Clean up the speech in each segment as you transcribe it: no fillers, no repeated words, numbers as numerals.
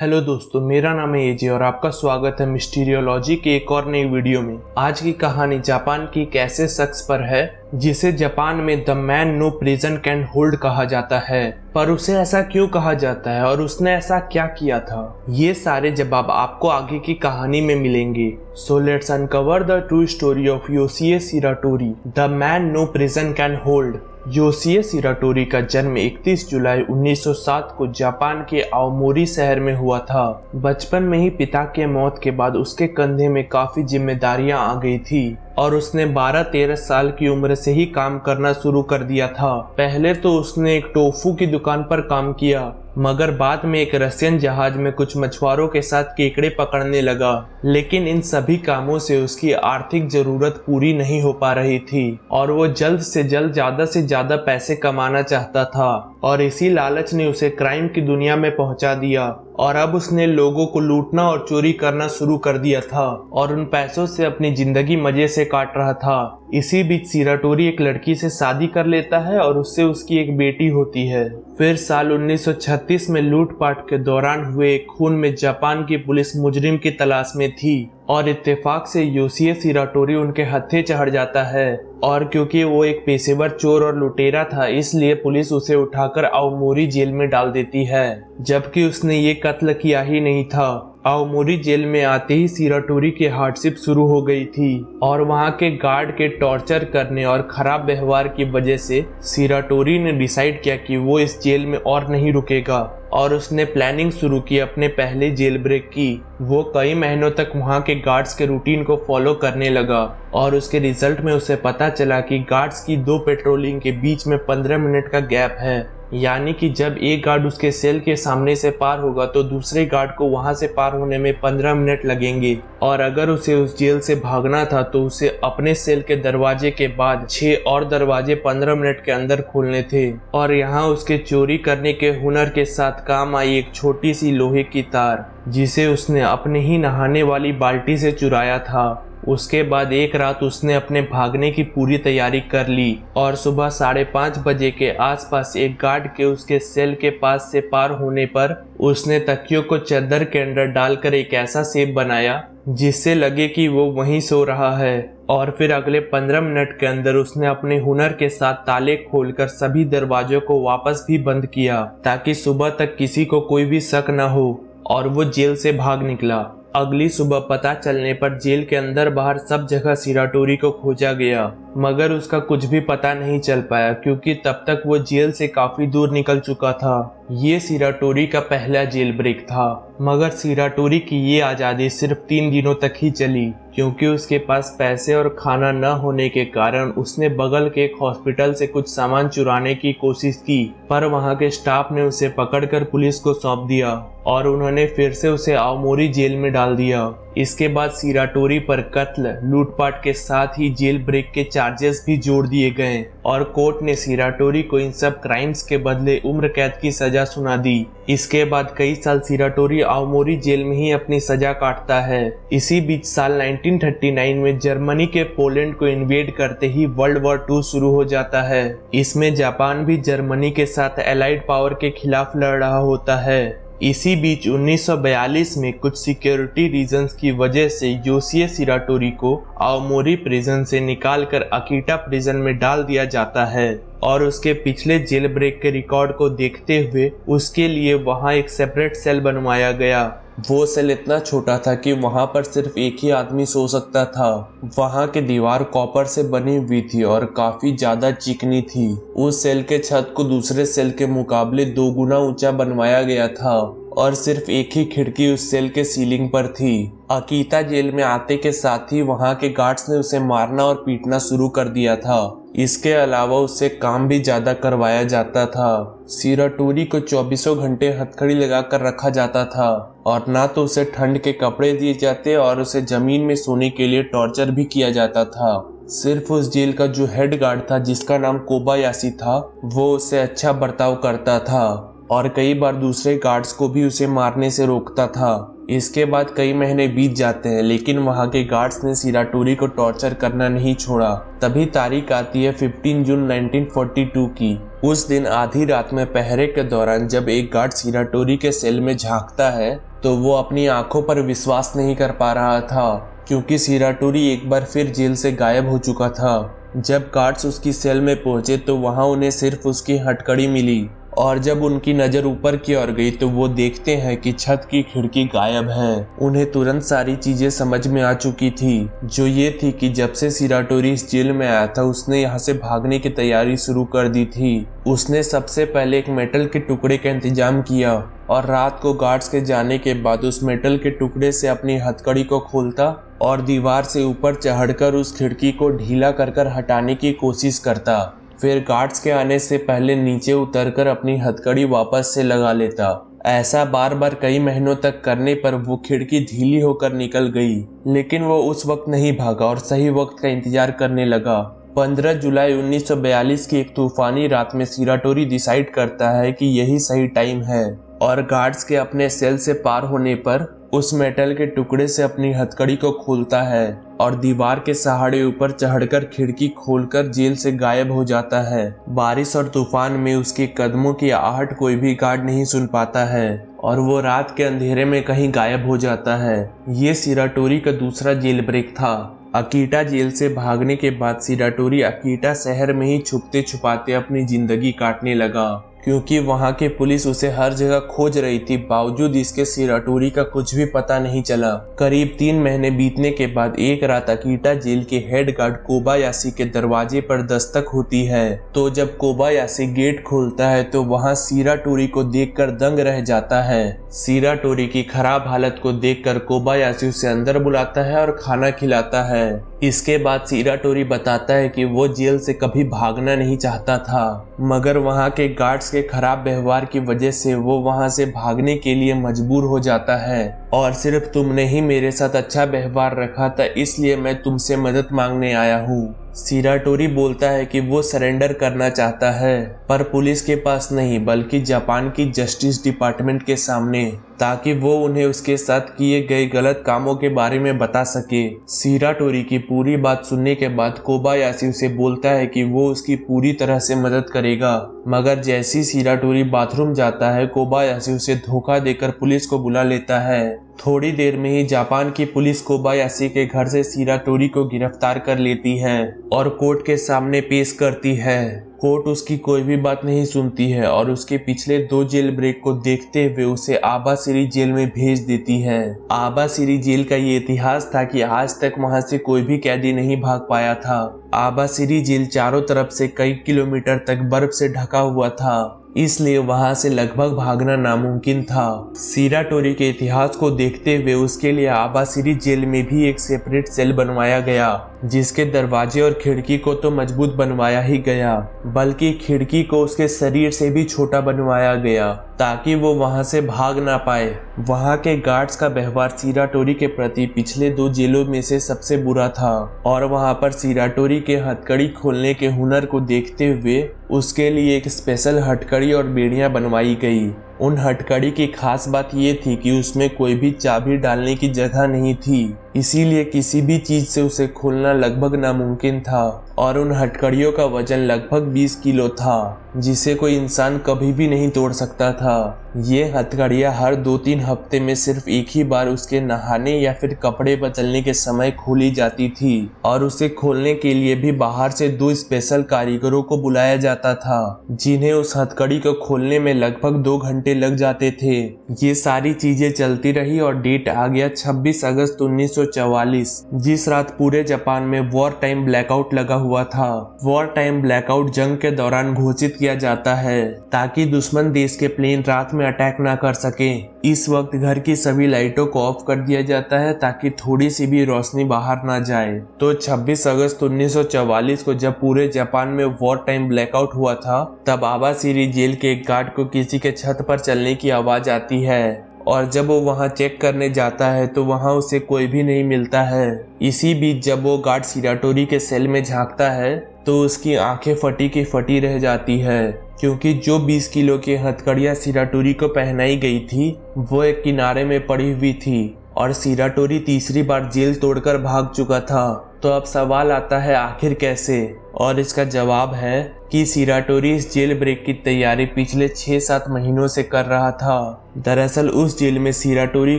Hello दोस्तों, मेरा नाम है एजे और आपका स्वागत है मिस्टीरियोलॉजी के एक और नई वीडियो में। आज की कहानी जापान की एक ऐसे शख्स पर है जिसे जापान में the man no prison can hold कहा जाता है। पर उसे ऐसा क्यों कहा जाता है और उसने ऐसा क्या किया था, ये सारे जवाब आपको आगे की कहानी में मिलेंगे। So let's uncover the true story of Yoshie Shiratori, the man no prison can hold. Yoshie Shiratori का जन्म 31 जुलाई 1907 को जापान के आओमोरी शहर में हुआ था। बचपन में ही पिता के मौत के बाद उसके कंधे में काफी जिम्मेदारियां आ गई थी और उसने 12-13 साल की उम्र से ही काम करना शुरू कर दिया था। पहले तो उसने एक टोफू की दुकान पर काम किया, मगर बाद में एक रशियन जहाज में कुछ मछुआरों के साथ केकड़े पकड़ने लगा। लेकिन इन सभी कामों से उसकी आर्थिक जरूरत पूरी नहीं हो पा रही थी और वो जल्द से ज्यादा पैसे कमाना चाहता था और इसी लालच ने उसे क्राइम की दुनिया में पहुंचा दिया और अब उसने लोगों को लूटना और चोरी करना शुरू कर दिया था और उन पैसों से अपनी जिंदगी मजे से काट रहा था। इसी बीच शिराटोरी एक लड़की से शादी कर लेता है और उससे उसकी एक बेटी होती है। फिर साल 1936 में लूटपाट के दौरान हुए एक खून में जापान की पुलिस मुजरिम की तलाश में थी और इत्तेफाक से योशिए शिराटोरी उनके हत्थे चढ़ जाता है और क्योंकि वो एक पेशेवर चोर और लुटेरा था, इसलिए पुलिस उसे उठाकर आओमोरी जेल में डाल देती है, जबकि उसने ये कत्ल किया ही नहीं था। आओमोरी जेल में आते ही शिराटोरी की हार्डशिप शुरू हो गई थी और वहां के गार्ड के टॉर्चर करने और खराब व्यवहार की वजह से शिराटोरी ने डिसाइड किया कि वो इस जेल में और नहीं रुकेगा और उसने प्लानिंग शुरू की अपने पहले जेल ब्रेक की। वो कई महीनों तक वहां के गार्ड्स के रूटीन को फॉलो करने लगा और उसके रिजल्ट में उसे पता चला कि गार्ड्स की 2 पेट्रोलिंग के बीच में 15 मिनट का गैप है, यानी कि जब एक गार्ड उसके सेल के सामने से पार होगा तो दूसरे गार्ड को वहां से पार होने में 15 मिनट लगेंगे और अगर उसे उस जेल से भागना था तो उसे अपने सेल के दरवाजे के बाद 6 और दरवाजे 15 मिनट के अंदर खोलने थे। और यहाँ उसके चोरी करने के हुनर के साथ काम आई एक छोटी सी लोहे की तार जिसे उसने अपने ही नहाने वाली बाल्टी से चुराया था। उसके बाद एक रात उसने अपने भागने की पूरी तैयारी कर ली और सुबह 5:30 बजे के आसपास एक गार्ड के उसके सेल के पास से पार होने पर उसने तकियों को चादर के अंदर डालकर एक ऐसा शेप बनाया जिससे लगे कि वो वहीं सो रहा है और फिर अगले 15 मिनट के अंदर उसने अपने हुनर के साथ ताले खोलकर सभी दरवाजों को वापस भी बंद किया ताकि सुबह तक किसी को कोई भी शक न हो और वो जेल से भाग निकला। अगली सुबह पता चलने पर जेल के अंदर बाहर सब जगह शिराटोरी को खोजा गया, मगर उसका कुछ भी पता नहीं चल पाया क्योंकि तब तक वो जेल से काफी दूर निकल चुका था। ये शिराटोरी का पहला जेल ब्रेक था, मगर शिराटोरी की ये आज़ादी सिर्फ 3 दिनों तक ही चली क्योंकि उसके पास पैसे और खाना न होने के कारण उसने बगल के एक हॉस्पिटल से कुछ सामान चुराने की कोशिश की, पर वहां के स्टाफ ने उसे पकड़कर पुलिस को सौंप दिया और उन्होंने फिर से उसे आओमोरी जेल में डाल दिया। इसके बाद शिराटोरी पर कत्ल, लूटपाट के साथ ही जेल ब्रेक के चार्जेस भी जोड़ दिए गए और कोर्ट ने शिराटोरी को इन सब क्राइम्स के बदले उम्र कैद की सजा सुना दी। इसके बाद कई साल शिराटोरी आओमोरी जेल में ही अपनी सजा काटता है। इसी बीच साल 1939 में जर्मनी के पोलैंड को इन्वेड करते ही वर्ल्ड वॉर 2 शुरू हो जाता है। इसमें जापान भी जर्मनी के साथ एलाइड पावर के खिलाफ लड़ रहा होता है। इसी बीच 1942 में कुछ सिक्योरिटी रीजंस की वजह से योशिए शिराटोरी को आओमोरी प्रिजन से निकालकर अकीटा प्रिजन में डाल दिया जाता है और उसके पिछले जेल ब्रेक के रिकॉर्ड को देखते हुए उसके लिए वहां एक सेपरेट सेल बनवाया गया। वो सेल इतना छोटा था कि वहां पर सिर्फ एक ही आदमी सो सकता था। वहां की दीवार कॉपर से बनी हुई थी और काफी ज्यादा चिकनी थी। उस सेल के छत को दूसरे सेल के मुकाबले 2 गुना ऊंचा बनवाया गया था और सिर्फ एक ही खिड़की उस सेल के सीलिंग पर थी। अकीता जेल में आते के साथ ही वहां के गार्ड्स ने उसे मारना और पीटना शुरू कर दिया था। इसके अलावा उससे काम भी ज्यादा करवाया जाता था। शिराटोरी को 24 घंटे हथकड़ी लगाकर रखा जाता था और ना तो उसे ठंड के कपड़े दिए जाते और उसे जमीन में सोने के लिए टॉर्चर भी किया जाता था। सिर्फ उस जेल का जो हेड गार्ड था जिसका नाम कोबायाशी था, वो उससे अच्छा बर्ताव करता था और कई बार दूसरे गार्ड्स को भी उसे मारने से रोकता था। इसके बाद कई महीने बीत जाते हैं लेकिन वहां के गार्ड्स ने शिराटोरी को टॉर्चर करना नहीं छोड़ा। तभी तारीख आती है 15 जून 1942 की। उस दिन आधी रात में पहरे के दौरान जब एक गार्ड शिराटोरी के सेल में झांकता है तो वो अपनी आंखों पर विश्वास नहीं कर पा रहा था, क्योंकि शिराटोरी एक बार फिर जेल से गायब हो चुका था। जब गार्ड्स उसकी सेल में पहुंचे तो वहां उन्हें सिर्फ उसकी हथकड़ी मिली, और जब उनकी नज़र ऊपर की ओर गई तो वो देखते हैं कि छत की खिड़की गायब है। उन्हें तुरंत सारी चीजें समझ में आ चुकी थी, जो ये थी कि जब से शिराटोरी इस जेल में आया था उसने यहाँ से भागने की तैयारी शुरू कर दी थी। उसने सबसे पहले एक मेटल के टुकड़े का इंतजाम किया और रात को गार्ड्स के जाने के बाद उस मेटल के टुकड़े से अपनी हथकड़ी को खोलता और दीवार से ऊपर चढ़कर उस खिड़की को ढीला कर हटाने की कोशिश करता। फिर गार्ड्स के आने से पहले नीचे उतरकर अपनी हथकड़ी वापस से लगा लेता। ऐसा बार बार कई महीनों तक करने पर वो खिड़की ढीली होकर निकल गई, लेकिन वो उस वक्त नहीं भागा और सही वक्त का इंतजार करने लगा। 15 जुलाई 1942 की एक तूफानी रात में शिराटोरी डिसाइड करता है कि यही सही टाइम है, और गार्ड्स के अपने सेल से पार होने पर उस मेटल के टुकड़े से अपनी हथकड़ी को खोलता है और दीवार के सहारे ऊपर चढ़कर खिड़की खोलकर जेल से गायब हो जाता है। बारिश और तूफान में उसके कदमों की आहट कोई भी गार्ड नहीं सुन पाता है और वो रात के अंधेरे में कहीं गायब हो जाता है। ये शिराटोरी का दूसरा जेल ब्रेक था। अकीटा जेल से भागने के बाद शिराटोरी अकीटा शहर में ही छुपते छुपाते अपनी जिंदगी काटने लगा, क्योंकि वहां के पुलिस उसे हर जगह खोज रही थी। बावजूद इसके शिराटोरी का कुछ भी पता नहीं चला। करीब 3 महीने बीतने के बाद एक रात अकीटा जेल के हेड गार्ड कोबायाशी के दरवाजे पर दस्तक होती है। तो जब कोबायाशी गेट खोलता है तो वहां शिराटोरी को देखकर दंग रह जाता है। शिराटोरी की खराब हालत को देखकर कोबायाशी उसे अंदर बुलाता है और खाना खिलाता है। इसके बाद शिराटोरी बताता है कि वो जेल से कभी भागना नहीं चाहता था, मगर वहां के गार्ड्स के खराब व्यवहार की वजह से वो वहां से भागने के लिए मजबूर हो जाता है, और सिर्फ तुमने ही मेरे साथ अच्छा व्यवहार रखा था, इसलिए मैं तुमसे मदद मांगने आया हूँ। शिराटोरी बोलता है कि वो सरेंडर करना चाहता है, पर पुलिस के पास नहीं बल्कि जापान की जस्टिस डिपार्टमेंट के सामने, ताकि वो उन्हें उसके साथ किए गए गलत कामों के बारे में बता सके। शिराटोरी की पूरी बात सुनने के बाद कोबायाशी उसे बोलता है कि वो उसकी पूरी तरह से मदद करेगा, मगर जैसी शिराटोरी बाथरूम जाता है कोबायाशी उसे धोखा देकर पुलिस को बुला लेता है। थोड़ी देर में ही जापान की पुलिस कोबायाशी के घर से शिराटोरी को गिरफ्तार कर लेती है और कोर्ट के सामने पेश करती है। कोर्ट उसकी कोई भी बात नहीं सुनती है और उसके पिछले 2 जेल ब्रेक को देखते हुए उसे आबासिरी जेल में भेज देती है। आबासिरी जेल का ये इतिहास था कि आज तक वहां से कोई भी कैदी नहीं भाग पाया था। आबासिरी जेल चारों तरफ से कई किलोमीटर तक बर्फ से ढका हुआ था, इसलिए वहां से लगभग भागना नामुमकिन था। शिराटोरी के इतिहास को देखते हुए उसके लिए आबासिरी जेल में भी एक सेपरेट सेल बनवाया गया, जिसके दरवाजे और खिड़की को तो मजबूत बनवाया ही गया, बल्कि खिड़की को उसके शरीर से भी छोटा बनवाया गया ताकि वो वहां से भाग ना पाए। वहां के गार्ड्स का व्यवहार शिराटोरी के प्रति पिछले 2 जेलों में से सबसे बुरा था, और वहां पर शिराटोरी के हथकड़ी खोलने के हुनर को देखते हुए उसके लिए एक स्पेशल हथकड़ी और बेड़ियां बनवाई गई। उन हथकड़ी की खास बात ये थी कि उसमें कोई भी चाबी डालने की जगह नहीं थी, इसीलिए किसी भी चीज से उसे खोलना लगभग नामुमकिन था, और उन हथकड़ियों का वजन लगभग 20 किलो था, जिसे कोई इंसान कभी भी नहीं तोड़ सकता था। ये हथकड़ियाँ हर 2-3 हफ्ते में सिर्फ एक ही बार उसके नहाने या फिर कपड़े बदलने के समय खोली जाती थी, और उसे खोलने के लिए भी बाहर से 2 स्पेशल कारीगरों को बुलाया जाता था, जिन्हें उस हथकड़ी को खोलने में लगभग 2 घंटे लग जाते थे। ये सारी चीजें चलती रही और डेट आ गया 26 अगस्त 1944, जिस रात पूरे जापान में वॉर टाइम ब्लैकआउट लगा हुआ था। वॉर टाइम ब्लैकआउट जंग के दौरान घोषित किया जाता है ताकि दुश्मन देश के प्लेन रात में अटैक ना कर सके। इस वक्त घर की सभी लाइटों को ऑफ कर दिया जाता है ताकि थोड़ी सी भी रोशनी बाहर ना जाए। तो 26 अगस्त 1944 को जब पूरे जापान में वॉर टाइम ब्लैकआउट हुआ था, तब आबासिरी जेल के एक गार्ड को किसी के छत पर चलने की आवाज आती है, और जब वो वहां चेक करने जाता है तो वहां उसे कोई भी नहीं मिलता है। इसी बीच जब वो गार्ड शिराटोरी के सेल में झांकता है तो उसकी आंखें फटी की फटी रह जाती है, क्योंकि जो 20 किलो की हथकड़ियां शिराटोरी को पहनाई गई थी वो एक किनारे में पड़ी हुई थी, और शिराटोरी तीसरी बार जेल तोड़कर भाग चुका था। तो अब सवाल आता है आखिर कैसे, और इसका जवाब है कि सिराटोरी इस जेल ब्रेक की तैयारी पिछले 6-7 महीनों से कर रहा था। दरअसल उस जेल में सिराटोरी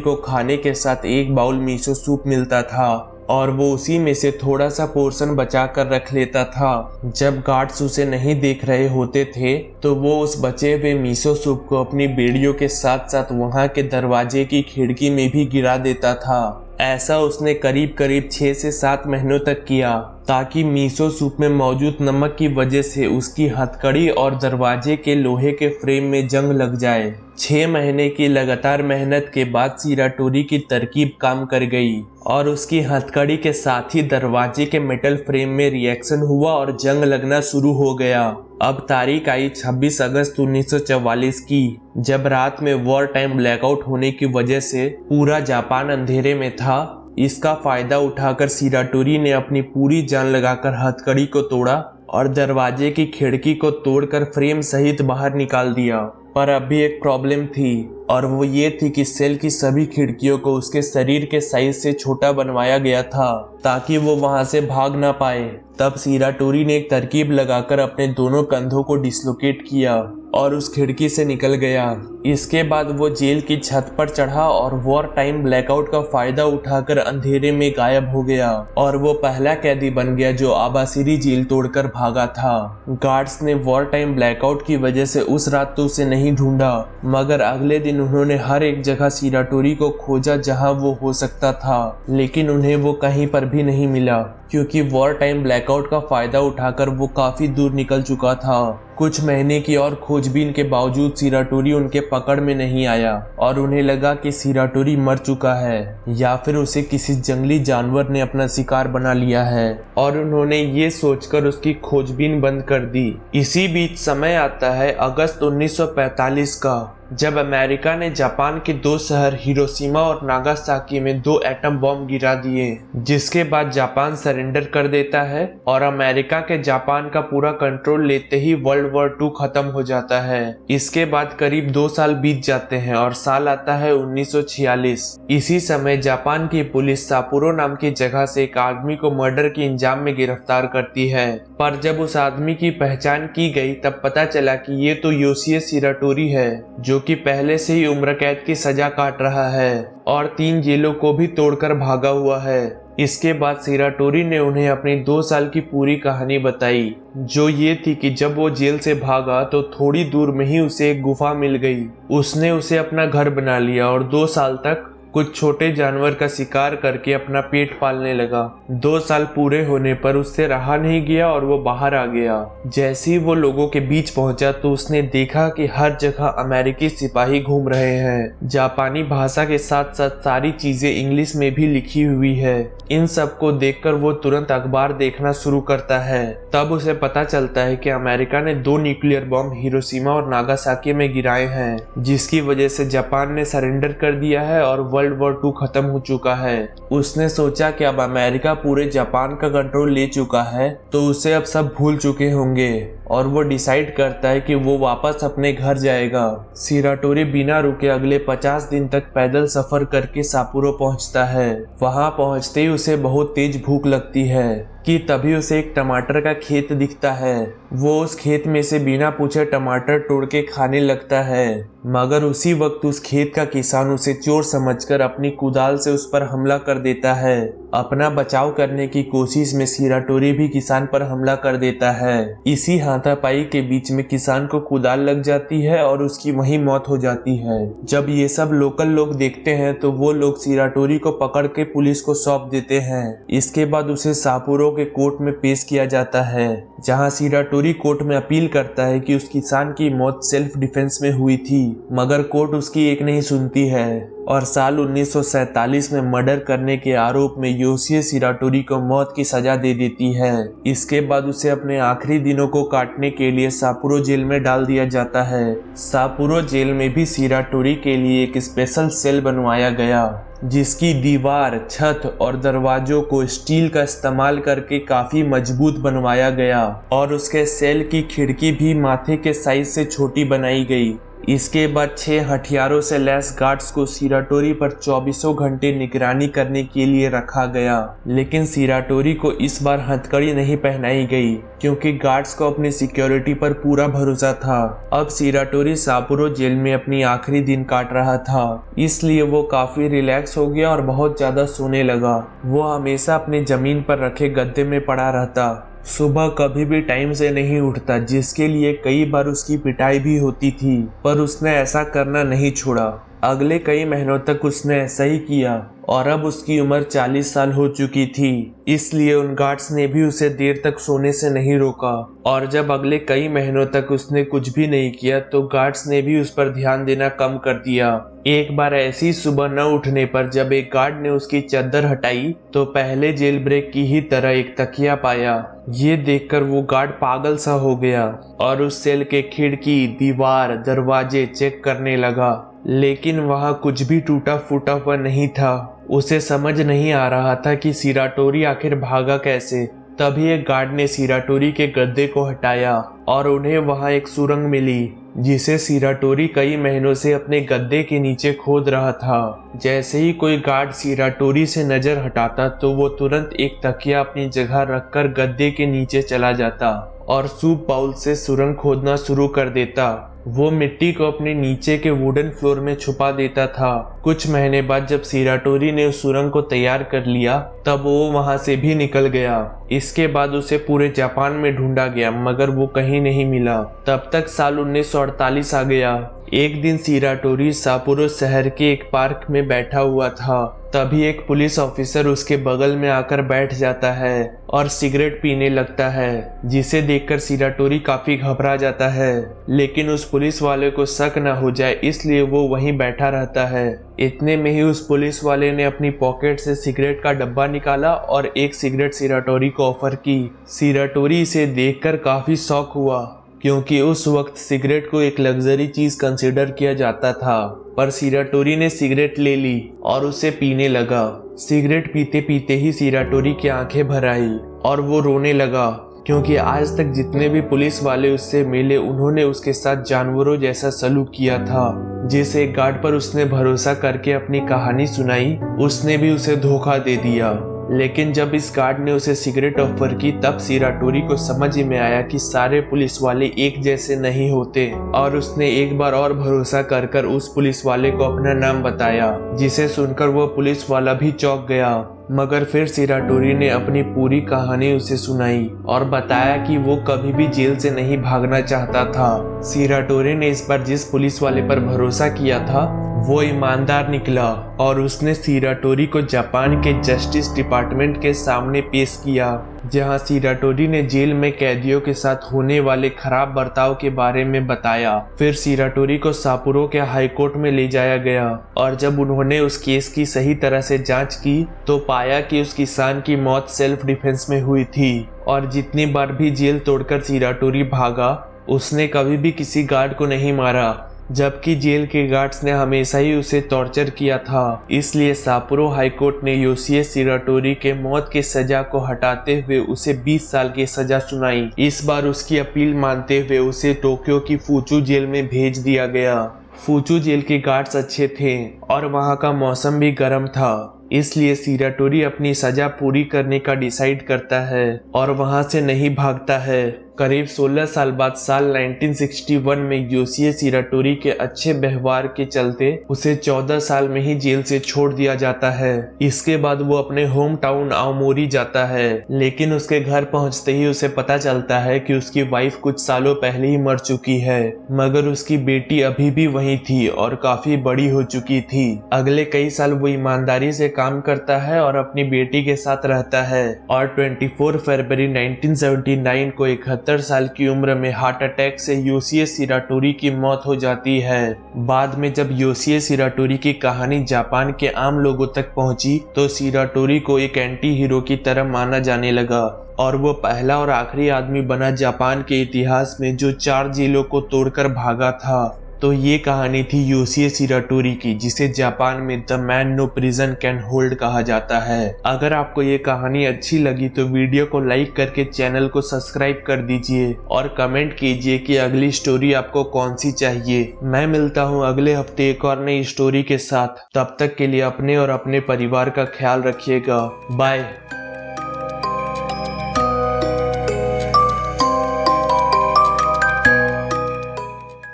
को खाने के साथ एक बाउल मिसो सूप मिलता था और वो उसी में से थोड़ा सा पोर्शन बचा कर रख लेता था। जब गार्ड्स उसे नहीं देख रहे होते थे तो वो उस बचे हुए मिसो सूप को अपनी बेड़ियों के साथ साथ वहां के दरवाजे की खिड़की में भी गिरा देता था। ऐसा उसने करीब 6 से 7 महीनों तक किया ताकि मिसो सूप में मौजूद नमक की वजह से उसकी हथकड़ी और दरवाजे के लोहे के फ्रेम में जंग लग जाए। 6 महीने की लगातार मेहनत के बाद सिराटोरी की तरकीब काम कर गई और उसकी हथकड़ी के साथ ही दरवाजे के मेटल फ्रेम में रिएक्शन हुआ और जंग लगना शुरू हो गया। अब तारीख आई 26 अगस्त 1944 की, जब रात में वॉर टाइम ब्लैकआउट होने की वजह से पूरा जापान अंधेरे में था। इसका फायदा उठाकर सिराटोरी ने अपनी पूरी जान लगाकर हथकड़ी को तोड़ा और दरवाजे की खिड़की को तोड़कर फ्रेम सहित बाहर निकाल दिया। पर अभी एक प्रॉब्लम थी और वो ये थी कि सेल की सभी खिड़कियों को उसके शरीर के साइज से छोटा बनवाया गया था ताकि वो वहां से भाग ना पाए। तब सिराटोरी ने एक तरकीब लगाकर अपने दोनों कंधों को डिसलोकेट किया और उस खिड़की से निकल गया। इसके बाद वो जेल की छत पर चढ़ा और वॉर टाइम ब्लैकआउट का फायदा उठाकर अंधेरे में गायब हो गया और वो पहला कैदी बन गया जो आबासिरी जेल तोड़कर भागा था। गार्ड्स ने वॉर टाइम ब्लैकआउट की वजह से उस रात तो उसे नहीं ढूंढा, मगर अगले दिन उन्होंने हर एक जगह सिराटोरी को खोजा जहां वो हो सकता था, लेकिन उन्हें वो कहीं पर भी नहीं मिला क्योंकि वॉर टाइम ब्लैकआउट का फायदा उठाकर वो काफी दूर निकल चुका था। कुछ महीने की और खोजबीन के बावजूद सिराटोरी उनके पकड़ में नहीं आया और उन्हें लगा कि सिराटोरी मर चुका है या फिर उसे किसी जंगली जानवर ने अपना शिकार बना लिया है और उन्होंने ये सोचकर उसकी खोजबीन बंद कर दी। इसी बीच समय आता है अगस्त 1945 का, जब अमेरिका ने जापान के 2 शहर हिरोशिमा और नागासाकी में 2 एटम बॉम्ब गिरा दिए, जिसके बाद जापान सरेंडर कर देता है और अमेरिका के जापान का पूरा कंट्रोल लेते ही वर्ल्ड वॉर 2 खत्म हो जाता है। इसके बाद करीब 2 साल बीत जाते हैं और साल आता है 1946। इसी समय जापान की पुलिस सापुरो नाम की जगह से एक आदमी को मर्डर के इंजाम में गिरफ्तार करती है, पर जब उस आदमी की पहचान की गई तब पता चला कि ये तो योशिए सिराटोरी है जो कि पहले से ही उम्र कैद की सजा काट रहा है और 3 जेलों को भी तोड़कर भागा हुआ है। इसके बाद सिराटोरी ने उन्हें अपनी 2 साल की पूरी कहानी बताई, जो ये थी कि जब वो जेल से भागा तो थोड़ी दूर में ही उसे एक गुफा मिल गई। उसने उसे अपना घर बना लिया और 2 साल तक कुछ छोटे जानवर का शिकार करके अपना पेट पालने लगा। 2 साल पूरे होने पर उससे रहा नहीं गया और वो बाहर आ गया। जैसे ही वो लोगों के बीच पहुंचा तो उसने देखा कि हर जगह अमेरिकी सिपाही घूम रहे हैं। जापानी भाषा के साथ साथ सारी चीजें इंग्लिश में भी लिखी हुई है। इन सब को देखकर वो तुरंत अखबार देखना शुरू करता है। तब उसे पता चलता है कि अमेरिका ने 2 न्यूक्लियर बॉम्ब हिरोशिमा और नागासाकी में गिराए हैं, जिसकी वजह से जापान ने सरेंडर कर दिया है और वर्ल्ड वॉर 2 खत्म हो चुका है। उसने सोचा कि अब अमेरिका पूरे जापान का कंट्रोल ले चुका है तो उसे अब सब भूल चुके होंगे और वो डिसाइड करता है कि वो वापस अपने घर जाएगा। सिराटोरी बिना रुके अगले 50 दिन तक पैदल सफर करके सापुरो पहुंचता है। वहां पहुंचते ही उसे बहुत तेज भूख लगती है कि तभी उसे एक टमाटर का खेत दिखता है। वो उस खेत में से बिना पूछे टमाटर तोड़ के खाने लगता है, मगर उसी वक्त उस खेत का किसान उसे चोर समझकर अपनी कुदाल से उस पर हमला कर देता है। अपना बचाव करने की कोशिश में सिराटोरी भी किसान पर हमला कर देता है। इसी हाथापाई के बीच में किसान को कुदाल लग जाती है और उसकी वहीं मौत हो जाती है। जब ये सब लोकल लोग देखते हैं तो वो लोग सिराटोरी को पकड़ के पुलिस को सौंप देते हैं। इसके बाद उसे सापुरो के कोर्ट में पेश किया जाता है, जहां सिराटोरी कोर्ट में अपील करता है कि उस किसान की मौत सेल्फ डिफेंस में हुई थी, मगर कोर्ट उसकी एक नहीं सुनती है और साल 1947 में मर्डर करने के आरोप में योशिए सिराटोरी को मौत की सजा दे देती है। इसके बाद उसे अपने आखिरी दिनों को काटने के लिए सापुरो जेल में डाल दिया जाता है। सापुरो जेल में भी सिराटोरी के लिए एक स्पेशल सेल बनवाया गया, जिसकी दीवार, छत और दरवाजों को स्टील का इस्तेमाल करके काफी मजबूत बनवाया गया और उसके सेल की खिड़की भी माथे के साइज से छोटी बनाई गई। इसके बाद 6 हथियारों से लैस गार्ड्स को सिराटोरी पर 24 घंटे निगरानी करने के लिए रखा गया। लेकिन सिराटोरी को इस बार हथकड़ी नहीं पहनाई गई क्योंकि गार्ड्स को अपनी सिक्योरिटी पर पूरा भरोसा था। अब सिराटोरी सापुरो जेल में अपनी आखिरी दिन काट रहा था, इसलिए वो काफी रिलैक्स हो गया और बहुत ज्यादा सोने लगा। वो हमेशा अपनी जमीन पर रखे गद्दे में पड़ा रहता, सुबह कभी भी टाइम से नहीं उठता, जिसके लिए कई बार उसकी पिटाई भी होती थी, पर उसने ऐसा करना नहीं छोड़ा। अगले कई महीनों तक उसने ऐसा ही किया और अब उसकी उम्र 40 साल हो चुकी थी, इसलिए उन गार्ड्स ने भी उसे देर तक सोने से नहीं रोका। और जब अगले कई महीनों तक उसने कुछ भी नहीं किया तो गार्ड्स ने भी उस पर ध्यान देना कम कर दिया। एक बार ऐसी सुबह न उठने पर जब एक गार्ड ने उसकी चादर हटाई तो पहले जेल ब्रेक की ही तरह एक तकिया पाया। ये देखकर वो गार्ड पागल सा हो गया और उस सेल के खिड़की, दीवार, दरवाजे चेक करने लगा, लेकिन वहां कुछ भी टूटा फूटा हुआ नहीं था। उसे समझ नहीं आ रहा था कि सिराटोरी आखिर भागा कैसे। तभी एक गार्ड ने सिराटोरी के गद्दे को हटाया और उन्हें वहां एक सुरंग मिली जिसे सिराटोरी कई महीनों से अपने गद्दे के नीचे खोद रहा था। जैसे ही कोई गार्ड सिराटोरी से नजर हटाता तो वो तुरंत एक तकिया अपनी जगह रखकर गद्दे के नीचे चला जाता और सूप बाउल से सुरंग खोदना शुरू कर देता। वो मिट्टी को अपने नीचे के वुडन फ्लोर में छुपा देता था। कुछ महीने बाद जब सिराटोरी ने उस सुरंग को तैयार कर लिया तब वो वहां से भी निकल गया। इसके बाद उसे पूरे जापान में ढूंढा गया मगर वो कहीं नहीं मिला। तब तक साल 1948 आ गया। एक दिन सिराटोरी सापुरो शहर के एक पार्क में बैठा हुआ था, तभी एक पुलिस ऑफिसर उसके बगल में आकर बैठ जाता है और सिगरेट पीने लगता है, जिसे देखकर सिराटोरी काफी घबरा जाता है। लेकिन उस पुलिस वाले को शक न हो जाए इसलिए वो वहीं बैठा रहता है। इतने में ही उस पुलिस वाले ने अपनी पॉकेट से सिगरेट का डब्बा निकाला और एक सिगरेट सिराटोरी को ऑफर की। सिराटोरी इसे देखकर काफी शॉक हुआ क्योंकि उस वक्त सिगरेट को एक लग्जरी चीज कंसीडर किया जाता था। पर सिराटोरी ने सिगरेट ले ली और उसे पीने लगा। सिगरेट पीते पीते ही सिराटोरी की आंखें भर आई और वो रोने लगा क्योंकि आज तक जितने भी पुलिस वाले उससे मिले उन्होंने उसके साथ जानवरों जैसा सलूक किया था। जिस एक गार्ड पर उसने भरोसा करके अपनी कहानी सुनाई उसने भी उसे धोखा दे दिया। लेकिन जब इस गार्ड ने उसे सिगरेट ऑफर की तब सिराटोरी को समझ में आया कि सारे पुलिस वाले एक जैसे नहीं होते और उसने एक बार और भरोसा कर कर उस पुलिस वाले को अपना नाम बताया, जिसे सुनकर वो पुलिस वाला भी चौंक गया। मगर फिर सिराटोरी ने अपनी पूरी कहानी उसे सुनाई और बताया कि वो कभी भी जेल से नहीं भागना चाहता था। सिराटोरी ने इस बार जिस पुलिस वाले पर भरोसा किया था वो ईमानदार निकला और उसने सिराटोरी को जापान के जस्टिस डिपार्टमेंट के सामने पेश किया, जहां सिराटोरी ने जेल में कैदियों के साथ होने वाले खराब बर्ताव के बारे में बताया। फिर सिराटोरी को सापुरो के हाई कोर्ट में ले जाया गया और जब उन्होंने उस केस की सही तरह से जांच की तो पाया कि उस किसान की मौत सेल्फ डिफेंस में हुई थी और जितनी बार भी जेल तोड़कर सिराटोरी भागा उसने कभी भी किसी गार्ड को नहीं मारा, जबकि जेल के गार्ड्स ने हमेशा ही उसे टॉर्चर किया था। इसलिए सापुरो हाईकोर्ट ने योशिए सिराटोरी के मौत की सजा को हटाते हुए उसे 20 साल की सजा सुनाई। इस बार उसकी अपील मानते हुए उसे टोक्यो की फुचू जेल में भेज दिया गया। फुचू जेल के गार्ड्स अच्छे थे और वहां का मौसम भी गर्म था, इसलिए सिराटोरी अपनी सजा पूरी करने का डिसाइड करता है और वहां से नहीं भागता है। करीब 16 साल बाद साल 1961 में योशिए सिराटोरी के अच्छे व्यवहार के चलते उसे 14 साल में ही जेल से छोड़ दिया जाता है। इसके बाद वो अपने होम टाउन आओमोरी जाता है, लेकिन उसके घर पहुंचते ही उसे पता चलता है कि उसकी वाइफ कुछ सालों पहले ही मर चुकी है, मगर उसकी बेटी अभी भी वहीं थी और काफी बड़ी हो चुकी थी। अगले कई साल वो ईमानदारी से काम करता है और अपनी बेटी के साथ रहता है और 24 फरवरी 1979 को 71 साल की उम्र में हार्ट अटैक से योशिए सिराटोरी की मौत हो जाती है। बाद में जब योशिए सिराटोरी की कहानी जापान के आम लोगों तक पहुंची तो सिराटोरी को एक एंटी हीरो की तरह माना जाने लगा और वो पहला और आखिरी आदमी बना जापान के इतिहास में जो 4 जेलों को तोड़कर भागा था। तो ये कहानी थी योशिए शिराटोरी की, जिसे जापान में the man no prison can hold कहा जाता है। अगर आपको ये कहानी अच्छी लगी तो वीडियो को लाइक करके चैनल को सब्सक्राइब कर दीजिए और कमेंट कीजिए कि अगली स्टोरी आपको कौन सी चाहिए। मैं मिलता हूँ अगले हफ्ते एक और नई स्टोरी के साथ। तब तक के लिए अपने और अपने परिवार का ख्याल रखिएगा। बाय।